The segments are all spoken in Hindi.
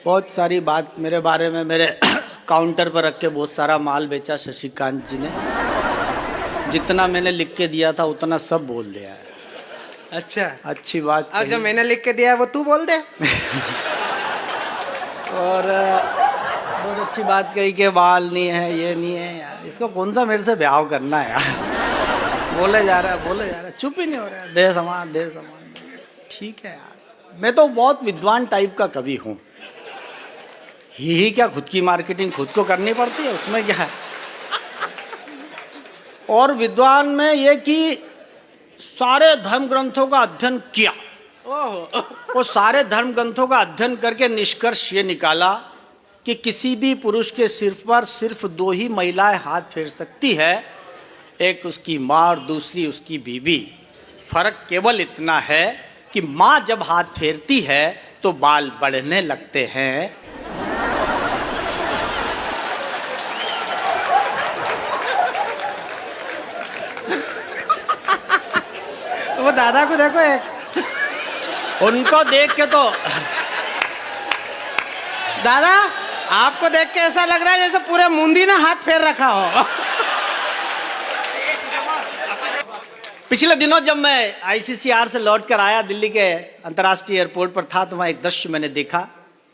बहुत सारी बात मेरे बारे में मेरे काउंटर पर रख के बहुत सारा माल बेचा शशिकांत जी ने। जितना मैंने लिख के दिया था उतना सब बोल दिया है। अच्छा, अच्छी बात। अब जो मैंने लिख के दिया है वो तू बोल दे। और बहुत अच्छी बात कही कि बाल नहीं है, ये नहीं है। यार इसको कौन सा मेरे से ब्याह करना है यार। बोले जा रहा है, चुप ही नहीं हो रहा है। दे समान। ठीक है यार, मैं तो बहुत विद्वान टाइप का कवि हूँ। ही क्या, खुद की मार्केटिंग खुद को करनी पड़ती है, उसमें क्या है। और विद्वान में ये कि सारे धर्म ग्रंथों का अध्ययन किया। वो सारे धर्म ग्रंथों का अध्ययन करके निष्कर्ष ये निकाला कि किसी भी पुरुष के सिर पर सिर्फ दो ही महिलाएं हाथ फेर सकती है, एक उसकी माँ और दूसरी उसकी बीवी। फर्क केवल इतना है कि माँ जब हाथ फेरती है तो बाल बढ़ने लगते हैं। वो दादा को देखो, एक उनको देख के तो दादा आपको देख के ऐसा लग रहा है जैसे पूरे मुंडी ने हाथ फेर रखा हो। पिछले दिनों जब मैं आईसीसीआर से लौट कर आया, दिल्ली के अंतर्राष्ट्रीय एयरपोर्ट पर था, तो वहाँ एक दृश्य मैंने देखा।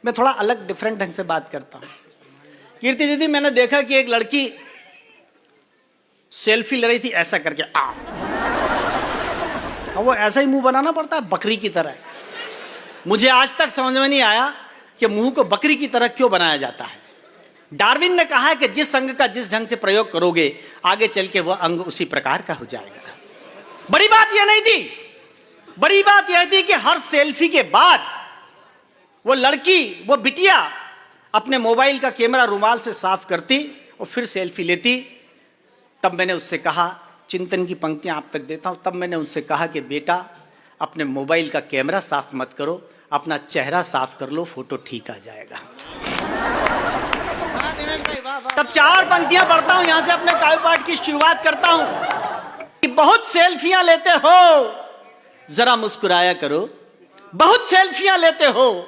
मैं थोड़ा अलग डिफरेंट ढंग से बात करता हूँ। कीर्ति दीदी, मैंने देखा कि एक लड़की सेल्फी ले रही थी ऐसा करके। अब वो ऐसा ही मुंह बनाना पड़ता है बकरी की तरह। मुझे आज तक समझ में नहीं आया कि मुंह को बकरी की तरह क्यों बनाया जाता है। डार्विन ने कहा है कि जिस अंग का जिस ढंग से प्रयोग करोगे आगे चल के वह अंग उसी प्रकार का हो जाएगा। बड़ी बात यह नहीं थी, बड़ी बात यह थी कि हर सेल्फी के बाद वो लड़की, वो बिटिया अपने मोबाइल का कैमरा रुमाल से साफ करती और फिर सेल्फी लेती। तब मैंने उससे कहा, चिंतन की पंक्तियां आप तक देता हूं, तब मैंने उनसे कहा कि बेटा अपने मोबाइल का कैमरा साफ मत करो, अपना चेहरा साफ कर लो, फोटो ठीक आ जाएगा। तब 4 पंक्तियां पढ़ता हूं, यहां से अपने काव्य पाठ की शुरुआत करता हूं कि बहुत सेल्फियां लेते हो, जरा मुस्कुराया करो। बहुत सेल्फियां लेते हो,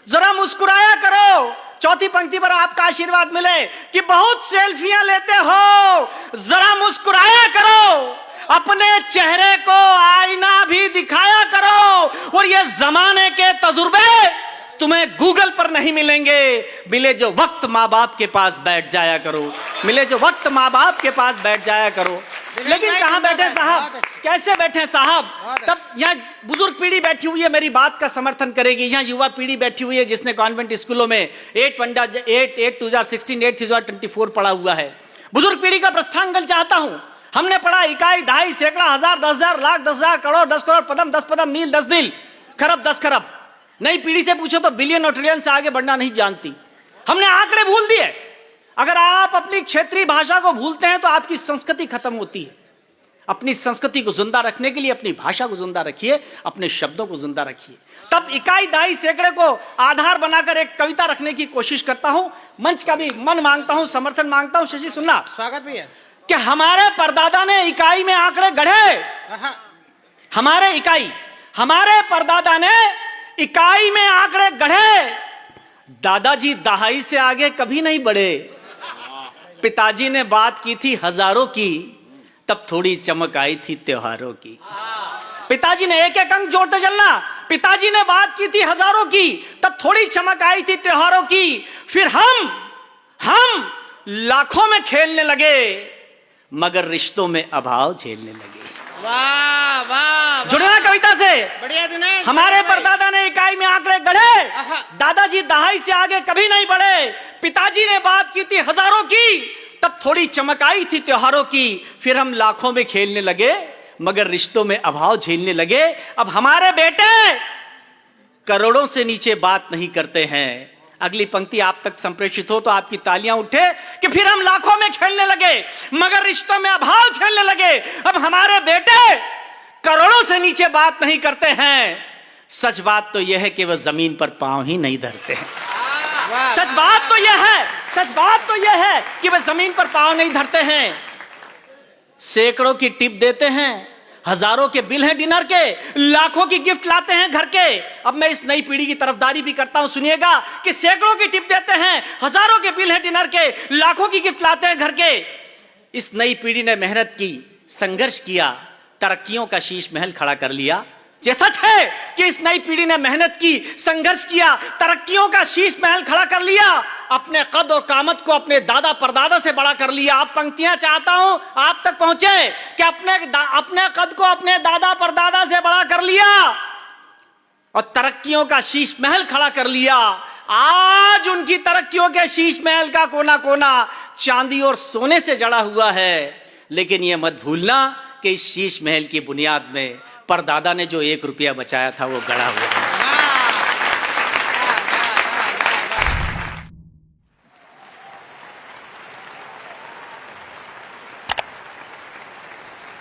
जरा मुस्कुराया करो। चौथी पंक्ति पर आपका आशीर्वाद मिले कि बहुत सेल्फियां लेते हो, जरा मुस्कुराया करो। अपने चेहरे को आईना भी दिखाया करो। और ये जमाने के तजुर्बे तुम्हें गूगल पर नहीं मिलेंगे। मिले जो वक्त माँ बाप के पास बैठ जाया करो, मिले जो वक्त माँ बाप के पास बैठ जाया करो। लेकिन कहां बैठे साहब, कैसे बैठे साहब? तब यहाँ बुजुर्ग पीढ़ी बैठी हुई है, मेरी बात का समर्थन करेगी। यहाँ युवा पीढ़ी बैठी हुई है जिसने कॉन्वेंट स्कूलों में 8/2016 पढ़ा हुआ है। बुजुर्ग पीढ़ी का प्रस्थान चाहता हूं। हमने पढ़ा इकाई, दहाई, सैकड़ा, हजार, 10,000, लाख, 10,000, करोड़, 10 करोड़, पदम, 10 पदम, नील, 10 नील, खरब, 10 खरब। नई पीढ़ी से पूछो तो बिलियन और ट्रिलियन से आगे बढ़ना नहीं जानती। हमने आंकड़े भूल दिए। अगर आप अपनी क्षेत्रीय भाषा को भूलते हैं तो आपकी संस्कृति खत्म होती है। अपनी संस्कृति को जिंदा रखने के लिए अपनी भाषा को जिंदा रखिए, अपने शब्दों को जिंदा रखिए। तब इकाई, दहाई, सैकड़े को आधार बनाकर एक कविता रखने की कोशिश करता हूं। मंच का भी मन मांगता हूं, समर्थन मांगता हूं। शशि सुनना, स्वागत भी है कि हमारे परदादा ने इकाई में आंकड़े गढ़े। हमारे परदादा ने इकाई में आंकड़े गढ़े। दादाजी दहाई से आगे कभी नहीं बढ़े। पिताजी ने बात की थी हजारों की, तब थोड़ी चमक आई थी त्योहारों की। पिताजी ने एक एक अंक जोड़ते चलना। पिताजी ने बात की थी हजारों की, तब थोड़ी चमक आई थी त्योहारों की। फिर हम लाखों में खेलने लगे, मगर रिश्तों में अभाव झेलने लगे। वाह वाह, जुड़े ना कविता से। बढ़िया दिन है। हमारे परदादा ने इकाई में आंकड़े गढ़े, दादाजी दहाई से आगे कभी नहीं बढ़े। पिताजी ने बात की थी हजारों की, तब थोड़ी चमक आई थी त्योहारों की। फिर हम लाखों में खेलने लगे, मगर रिश्तों में अभाव झेलने लगे। अब हमारे बेटे करोड़ों से नीचे बात नहीं करते हैं। अगली पंक्ति आप तक संप्रेषित हो तो आपकी तालियां उठे कि फिर हम लाखों में खेलने लगे, मगर रिश्तों में अभाव झेलने लगे। अब हमारे बेटे करोड़ों से नीचे बात नहीं करते हैं। सच बात तो यह है कि वह जमीन पर पांव ही नहीं धरते हैं। सच बात तो यह है कि वह जमीन पर पांव नहीं धरते हैं। सैकड़ों की टिप देते हैं, हजारों के बिल हैं डिनर के, लाखों की गिफ्ट लाते हैं घर के। अब मैं इस नई पीढ़ी की तरफदारी भी करता हूं, सुनिएगा कि सैकड़ों की टिप देते हैं, हजारों के बिल हैं डिनर के, लाखों की गिफ्ट लाते हैं घर के। इस नई पीढ़ी ने मेहनत की, संघर्ष किया, तरक्कियों का शीश महल खड़ा कर लिया। ये सच है कि इस नई पीढ़ी ने मेहनत की, संघर्ष किया, तरक्कियों का शीश महल खड़ा कर लिया, अपने कद और कामत को अपने दादा परदादा से बड़ा कर लिया। आप पंक्तियां चाहता हूं आप तक पहुंचे कि अपने कद को अपने दादा परदादा से बड़ा कर लिया और तरक्कियों का शीश महल खड़ा कर लिया। आज उनकी तरक्कियों के शीश महल का कोना कोना चांदी और सोने से जड़ा हुआ है। लेकिन यह मत भूलना कि इस शीश महल की बुनियाद में परदादा ने जो 1 रुपया बचाया था वो गड़ा हुआ है।